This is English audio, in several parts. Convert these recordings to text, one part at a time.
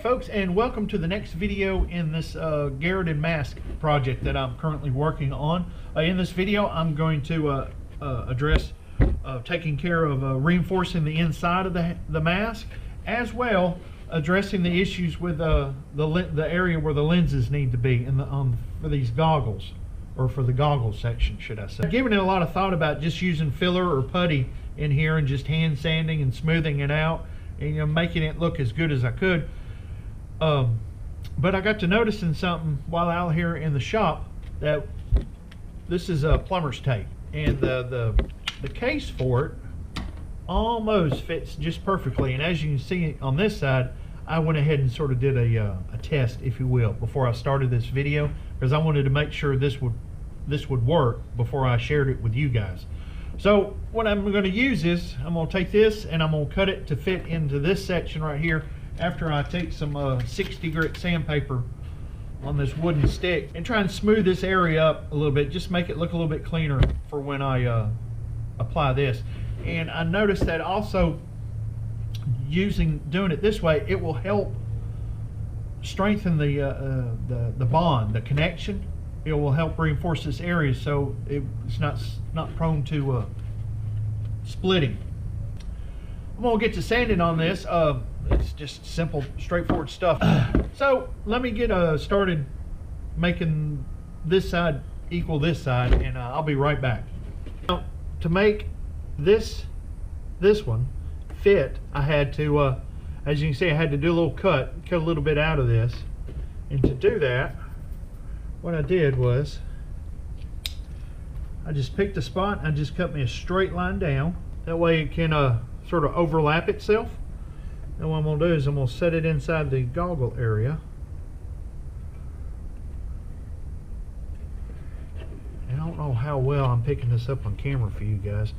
folks, and welcome to the next video in this Garindan mask project that I'm currently working on. In this video I'm going to address taking care of reinforcing the inside of the mask, as well addressing the issues with the area where the lenses need to be for these goggles, or for the goggles section, should I say. I've given it a lot of thought about just using filler or putty in here and just hand sanding and smoothing it out and making it look as good as I could. But I got to noticing something while out here in the shop, that this is a plumber's tape, and the case for it almost fits just perfectly. And as you can see on this side, I went ahead and sort of did a test, if you will, before I started this video, because I wanted to make sure this would work before I shared it with you guys. So what I'm going to use is, I'm going to take this and I'm going to cut it to fit into this section right here, after I take some 60 grit sandpaper on this wooden stick and try and smooth this area up a little bit, just make it look a little bit cleaner for when I apply this. And I noticed that also doing it this way, it will help strengthen the bond, the connection. It will help reinforce this area so it's not prone to splitting. I'm gonna get to sanding on this. It's just simple, straightforward stuff. So let me get started making this side equal this side, and I'll be right back. Now, to make this one fit, I had to, as you can see, I had to do a little cut a little bit out of this. And to do that, what I did was I just picked a spot and I just cut me a straight line down. That way it can sort of overlap itself. And what I'm going to do is I'm going to set it inside the goggle area. And I don't know how well I'm picking this up on camera for you guys,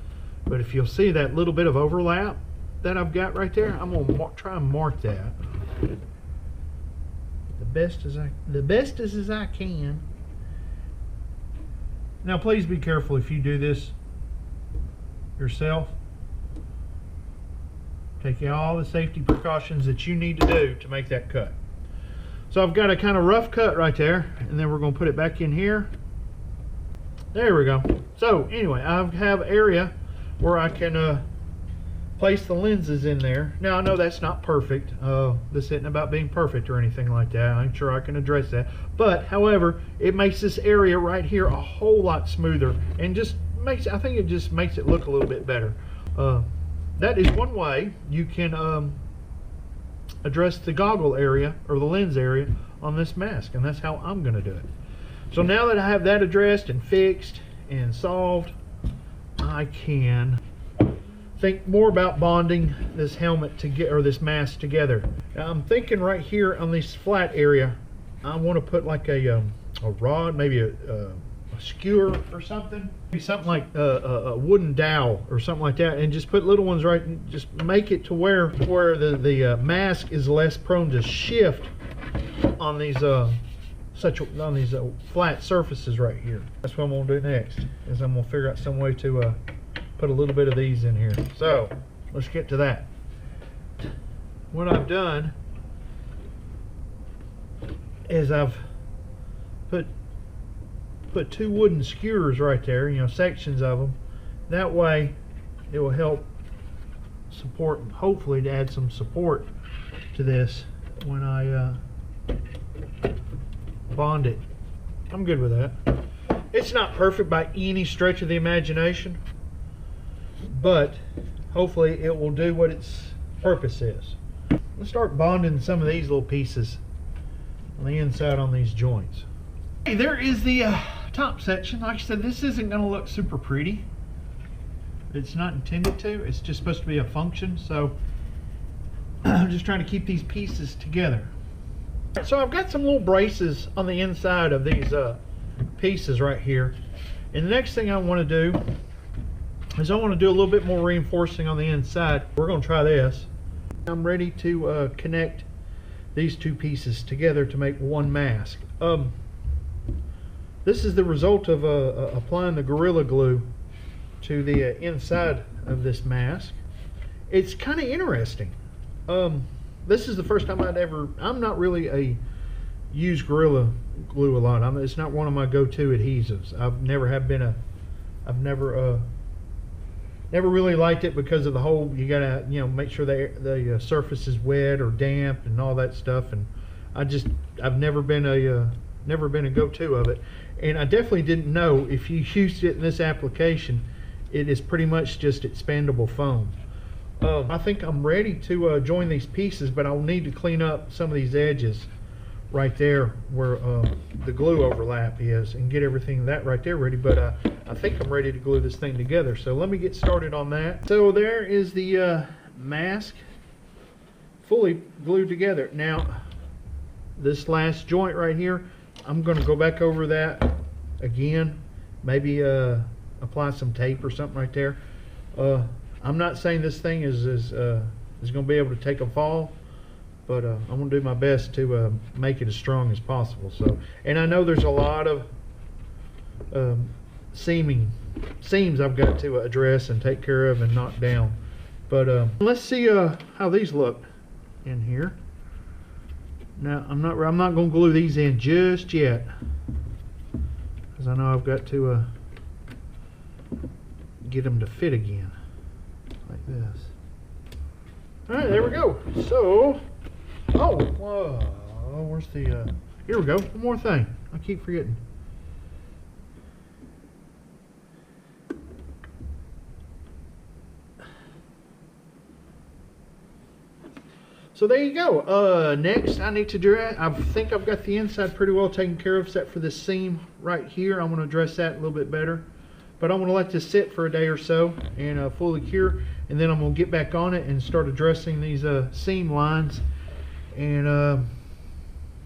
but if you'll see that little bit of overlap that I've got right there, I'm going to try and mark that the best as I can. Now please be careful if you do this yourself. Take all the safety precautions that you need to do to make that cut. So I've got a kind of rough cut right there, and then we're going to put it back in here. There we go. So anyway, I have area where I can place the lenses in there. Now I know that's not perfect. This isn't about being perfect or anything like that. I'm sure I can address that. But however, it makes this area right here a whole lot smoother, and I think it just makes it look a little bit better. That is one way you can address the goggle area or the lens area on this mask, and that's how I'm going to do it. So now that I have that addressed and fixed and solved, I can think more about bonding this helmet or this mask together. Now I'm thinking right here on this flat area, I want to put like a rod, maybe a skewer or something. Maybe something like a wooden dowel or something like that, and just put little ones right, and just make it to where the mask is less prone to shift on these flat surfaces right here. That's what I'm going to do next, is I'm going to figure out some way to put a little bit of these in here. So let's get to that. What I've done is I've put two wooden skewers right there, sections of them. That way it will help support, hopefully to add some support to this when I bond it. I'm good with that. It's not perfect by any stretch of the imagination, but hopefully it will do what its purpose is. Let's start bonding some of these little pieces on the inside on these joints. Hey, there is the top section. Like I said, this isn't going to look super pretty. It's not intended to. It's just supposed to be a function. So I'm just trying to keep these pieces together. So I've got some little braces on the inside of these pieces right here. And the next thing I want to do is I want to do a little bit more reinforcing on the inside. We're going to try this. I'm ready to connect these two pieces together to make one mask. This is the result of applying the Gorilla Glue to the inside of this mask. It's kind of interesting. this is the first time I'm not really a use Gorilla Glue a lot. It's not one of my go-to adhesives. Never really liked it because of the whole, you gotta, make sure the surface is wet or damp and all that stuff. And I've never been a go-to of it. And I definitely didn't know, if you used it in this application, it is pretty much just expandable foam. I think I'm ready to join these pieces, but I'll need to clean up some of these edges right there where the glue overlap is, and get everything that right there ready. But I think I'm ready to glue this thing together, so let me get started on that. So there is the mask fully glued together. Now this last joint right here, I'm going to go back over that again, maybe apply some tape or something right there. I'm not saying this thing is going to be able to take a fall, but I'm going to do my best to make it as strong as possible. So, and I know there's a lot of seams I've got to address and take care of and knock down. But let's see how these look in here. Now I'm not going to glue these in just yet, because I know I've got to get them to fit again like this. All right, there we go. So, where's the? Here we go. One more thing. I keep forgetting. So there you go. Next, I need to dress. I think I've got the inside pretty well taken care of, except for this seam right here. I'm going to address that a little bit better. But I'm going to let this sit for a day or so and fully cure, and then I'm going to get back on it and start addressing these seam lines, and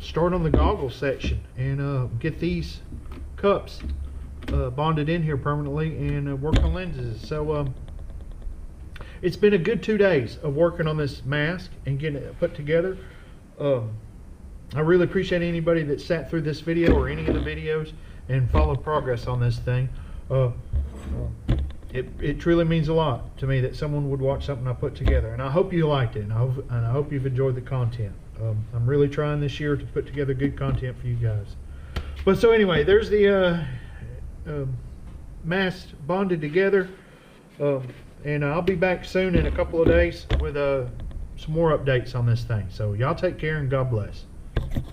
start on the goggle section, and get these cups bonded in here permanently, and work on lenses. So it's been a good 2 days of working on this mask and getting it put together. I really appreciate anybody that sat through this video or any of the videos and followed progress on this thing. It truly means a lot to me that someone would watch something I put together, and I hope you liked it, and I hope you've enjoyed the content. I'm really trying this year to put together good content for you guys. But so anyway, there's the mask bonded together, and I'll be back soon in a couple of days with some more updates on this thing. So y'all take care, and God bless.